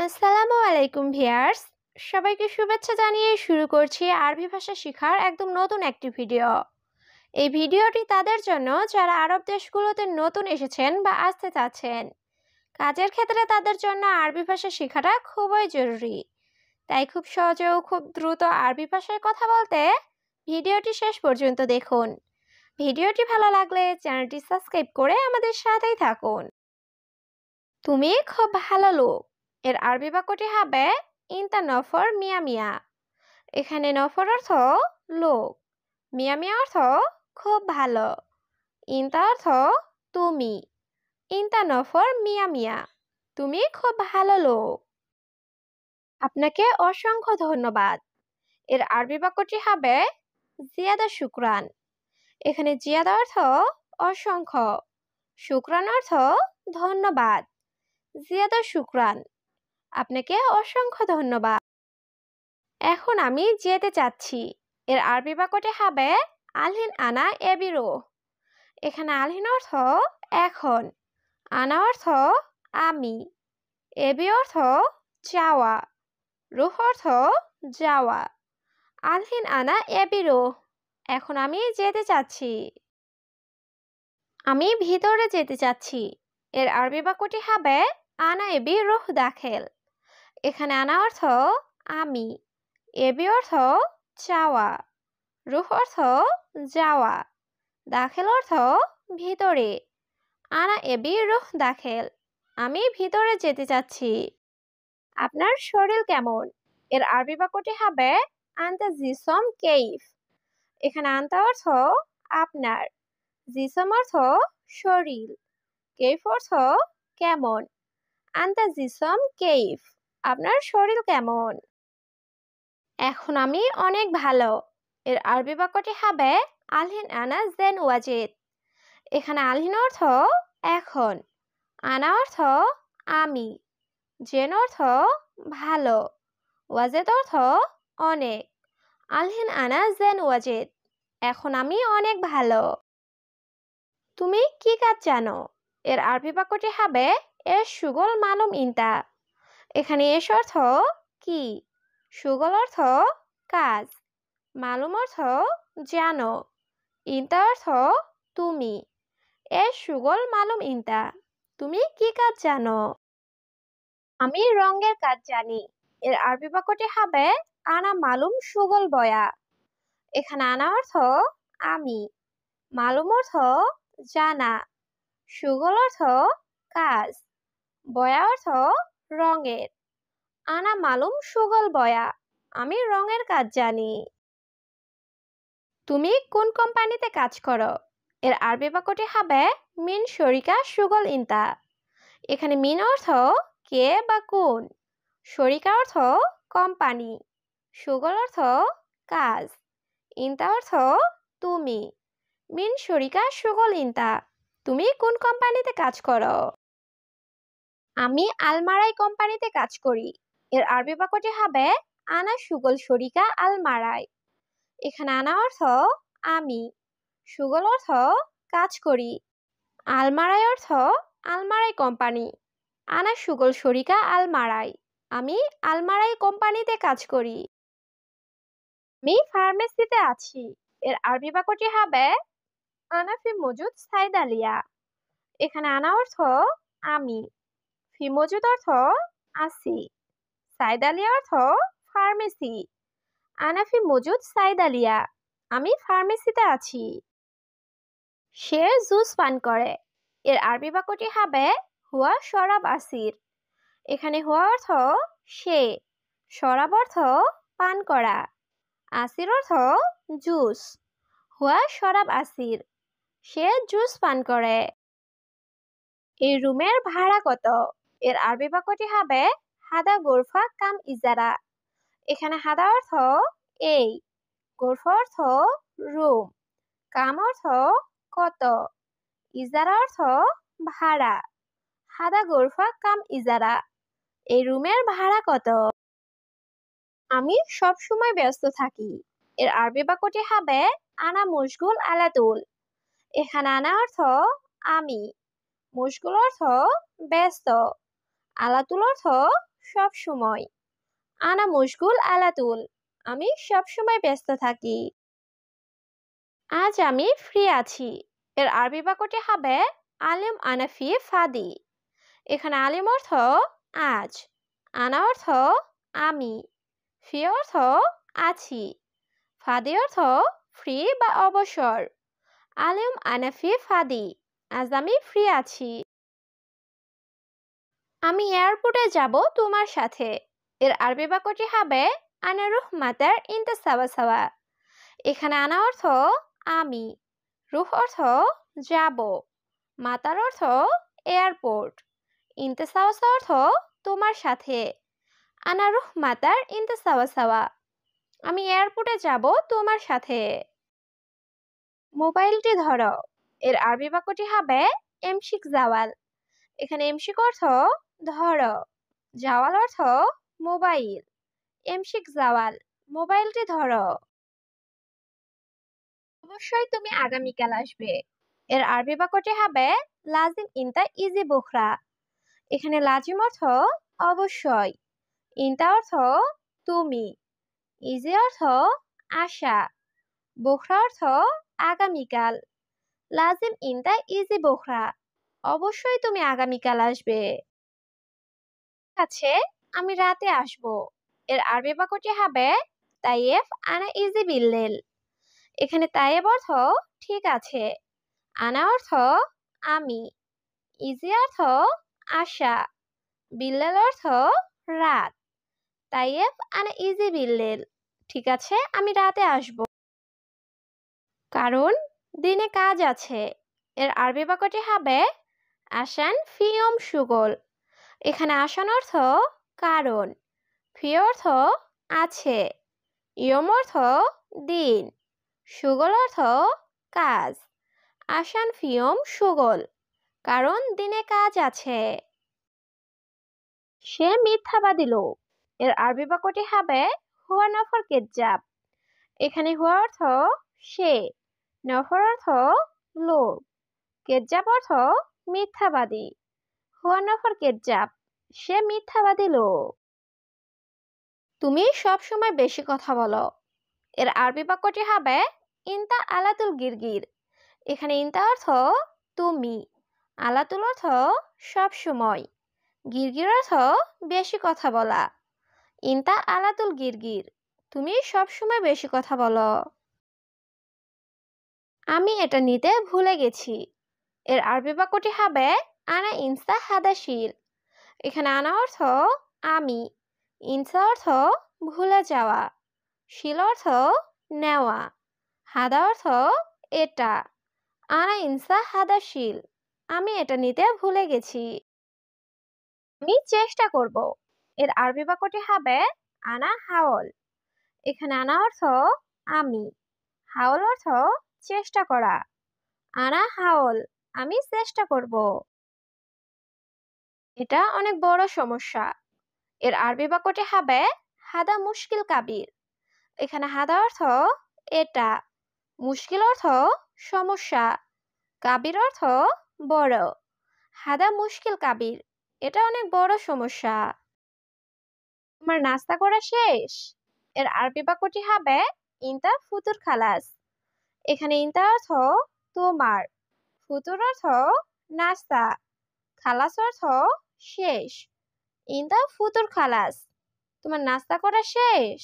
আসসালামু আলাইকুম ভিউয়ার্স, সবাইকে শুভেচ্ছা জানিয়ে শুরু করছি আরবি ভাষা শেখার একদম নতুন একটি ভিডিও। এই ভিডিওটি তাদের জন্য যারা আরব দেশগুলোতে নতুন এসেছেন বা আসতে চাচ্ছেন। কাজের ক্ষেত্রে তাদের জন্য আরবি ভাষা শেখাটা খুবই জরুরি। তাই খুব সহজে ও খুব দ্রুত আরবি ভাষায় কথা বলতে ভিডিওটি শেষ পর্যন্ত দেখুন। ভিডিওটি ভালো লাগলে চ্যানেলটি সাবস্ক্রাইব করে আমাদের সাথেই থাকুন। তুমি খুব ভালো লোক এর আরবি বাক্যটি হবে ইনতা নফর মিয়া মিয়া। এখানে নফর অর্থ লোক, মিয়া মিয়া অর্থ খুব ভালো, ইনতা অর্থ তুমি। ইনতা নফর মিয়া মিয়া, তুমি খুব ভালো লোক। আপনাকে অসংখ্য ধন্যবাদ এর আরবি বাক্যটি হবে জিয়াদা শুকরান। এখানে জিয়াদা অর্থ অসংখ্য, শুকরান অর্থ ধন্যবাদ। জিয়াদা শুকরান, আপনাকে অসংখ্য ধন্যবাদ। এখন আমি যেতে চাচ্ছি এর আরবি বাক্যটি হবে আলহিন আনা এবিরো। এখানে আলহিন অর্থ এখন, আনা অর্থ আমি, এবি অর্থ যাওয়া, রুহ অর্থ যাওয়া। আলহিন আনা এবিরো, এখন আমি যেতে চাচ্ছি। আমি ভিতরে যেতে চাচ্ছি এর আরবি বাক্যটি হবে আনা এবি রুহ দাখেল। এখানে আনা অর্থ আমি, এবি অর্থ যাওয়া, রুহ অর্থ যাওয়া, দাখেল অর্থ ভিতরে। আনা এবি রুহ দাখেল, আমি ভিতরে যেতে চাচ্ছি। আপনার শরীর কেমন এর আরবি বাক্যটি হবে আন্তা জিসম কেইফ। এখানে আন্তা অর্থ আপনার, জিসম অর্থ শরীর, কেইফ অর্থ কেমন। আন্তা জিসম কেইফ, আপনার শরীর কেমন। এখন আমি অনেক ভালো এর আরবি বাক্যটি হবে আলহিন আনা জেন ওয়াজেদ। এখানে আলহিন অর্থ এখন, আনা অর্থ আমি, জেন অর্থ ভালো, ওয়াজেদ অর্থ অনেক। আলহিন আনা জেন ওয়াজেদ, এখন আমি অনেক ভালো। তুমি কি কাজ জানো এর আরবি বাক্যটি হবে এস সুগল মালুম ইনতা। এখানে এস অর্থ কি, সুগল অর্থ কাজ, মালুম অর্থ জানো, ইনতা অর্থ তুমি। এস সুগল মালুম ইনতা, তুমি কি কাজ জানো। আমি রঙের কাজ জানি এর আরবি বাক্যটি হবে আনা মালুম সুগল বয়া। এখানে আনা অর্থ আমি, মালুম অর্থ জানা, সুগল অর্থ কাজ, বয়া অর্থ রঙের। আনা মালুম সুগল বয়া, আমি রঙের কাজ জানি। তুমি কোন কোম্পানিতে কাজ করো এর আরবি বাক্যটি হবে মিন শরিকা সুগল ইনতা। এখানে মিন অর্থ কে বা কোন, শরিকা অর্থ কোম্পানি, সুগল অর্থ কাজ, ইনতা অর্থ তুমি। মিন শরিকা সুগল ইনতা, তুমি কোন কোম্পানিতে কাজ করো। আমি আলমারাই কোম্পানিতে কাজ করি এর আরবি বাক্যটি হবে আনা সুগল শরিকা আলমারাই। এখানে আনা অর্থ আমি, সুগল অর্থ কাজ করি, আলমারাই অর্থ আলমারাই কোম্পানি। আনা সুগল শরিকা আলমারাই, আমি আলমারাই কোম্পানিতে কাজ করি। আমি ফার্মেসিতে আছি এর আরবি বাক্যটি হবে আনা ফি মজুদ সাইদালিয়া। এখানে আনা অর্থ আমি, ফি মজুদ অর্থ আছি, সাইদালিয়া অর্থ ফার্মেসি। আনাফি মজুদ সাইদালিয়া, আমি ফার্মেসিতে আছি। সে জুস পান করে এর আরবি বাক্যটি হবে হুয়া শরাব আসির। এখানে হুয়া অর্থ সে, শরাব অর্থ পান করা, আসির অর্থ জুস। হুয়া শরাব আসির, সে জুস পান করে। এই রুমের ভাড়া কত এর আরবি বাক্যটি হবে হাদা গোরফা কাম ইজারা। এখানে হাদা অর্থ এই, গোরফা অর্থ রুম, কাম অর্থ কত, ইজারা অর্থ ভাড়া। হাদা গোরফা কাম ইজারা, এই রুমের ভাড়া কত। আমি সব সময় ব্যস্ত থাকি এর আরবি বাক্যটি হবে আনা মুশগুল আলাতুল। এখানে আনা অর্থ আমি, মুশগুল অর্থ ব্যস্ত, আলাতুল অর্থ সব সময়। আনা মুশগুল আলাতুল, আমি সব সময় ব্যস্ত থাকি। আজ আমি ফ্রি আছি, এর আরবি বাক্যটি হবে আলিম আনা ফি ফাদি। এখানে আলিম অর্থ আজ, আনা অর্থ আমি, ফি অর্থ আছি, ফাদি অর্থ ফ্রি বা অবসর। আলিম আনা ফি ফাদি, আজ আমি ফ্রি আছি। আমি এয়ারপোর্টে যাব তোমার সাথে। এর আরবি বাক্যটি হবে আনা রুহ মাতার ইনতা সাওয়া সাওয়া। এখানে আনা অর্থ আমি, রুহ অর্থ যাব, মাতার অর্থ এয়ারপোর্ট, ইনতা সাওয়া সাওয়া অর্থ তোমার সাথে। আনা রুহ মাতার ইনতা সাওয়া সাওয়া, আমি এয়ারপোর্টে যাব তোমার সাথে। মোবাইলটি ধরো। এর আরবি বাক্যটি হবে এমশিক জাওয়াল। এখানে এমশিক অর্থ ধরো, জাওয়াল অর্থ মোবাইল, এমশিক জাওয়াল, মোবাইলটি ধরো। অবশ্যই তুমি আগামীকাল আসবে। এর আরবি বাক্যটি হবে লাজিম ইনতা ইজি বুখরা। এখানে লাজিম অর্থ অবশ্যই, ইনতা অর্থ তুমি, ইজি অর্থ আশা, বুখরা অর্থ আগামীকাল। লাজিম ইনতা ইজি বুখরা, অবশ্যই তুমি আগামীকাল আসবে। আছে, আমি রাতে আসব। এর আরবি বাক্যটি হবে তাইয়েফ আনা ইজি বিল্লেল। এখানে তাইয়েব অর্থ ঠিক আছে, আনা অর্থ আমি, ইজি অর্থ আশা, বিল্লেল অর্থ রাত। তাইয়েব আনা ইজি বিল্লেল, ঠিক আছে আমি রাতে আসব। কারণ দিনে কাজ আছে। এর আরবি বাক্যটি হবে আসান ফিয়ম সুগল। এখানে আসান অর্থ কারণ, ফি অর্থ আছে, ইয়ম অর্থ দিন, সুগল অর্থ কাজ। আসান ফিয়ম সুগল, কারণ দিনে কাজ আছে। সে মিথ্যাবাদী লোক। এর আরবি বাক্যটি হবে হুয়া নফর কেজ্জাব। এখানে হুয়া অর্থ সে, নফর অর্থ লোক, কেজ্জাব অর্থ মিথ্যাবাদী। হুয়া নফর কেজ্জাব, সে মিথ্যাবাদী লোক। তুমি সব সময় বেশি কথা বলো। এর আরবি বাক্যটি হবে ইনতা আলাতুল গিরগির। এখানে ইনতা অর্থ তুমি, আলাতুল অর্থ সব সময়, গিরগির অর্থ বেশি কথা বলা। ইনতা আলাতুল গিরগির, তুমি সব সময় বেশি কথা বলো। আমি এটা নিতে ভুলে গেছি। এর আরবি বাক্যটি হবে আনা ইনসা হাদাশিল। এখানে আনা অর্থ আমি, ইনসা অর্থ ভুলে যাওয়া, শিল অর্থ নেওয়া, হাদা অর্থ এটা। আনা ইনসা হাদাশিল, আমি এটা নিতে ভুলে গেছি। আমি চেষ্টা করব। এর আরবি বাক্যটি হবে আনা হাওল। এখানে আনা অর্থ আমি, হাওল অর্থ চেষ্টা করা। আনা হাওল, আমি চেষ্টা করব। এটা অনেক বড় সমস্যা। এর আরবি বাক্যটি হবে হাদা মুশকিল কাবির। এখানে হাদা অর্থ এটা, মুশকিল অর্থ সমস্যা, কাবির অর্থ বড়। হাদা মুশকিল কাবির, এটা অনেক বড় সমস্যা। তোমার নাস্তা করা শেষ? এর আরবি বাক্যটি হবে ইনতা ফুতুর খালাস। এখানে ইনতা অর্থ তোমার, ফুতুর অর্থ নাস্তা, খালাস অর্থ শেষ। ইনতা ফুতুর খালাস, তোমার নাস্তা করা শেষ?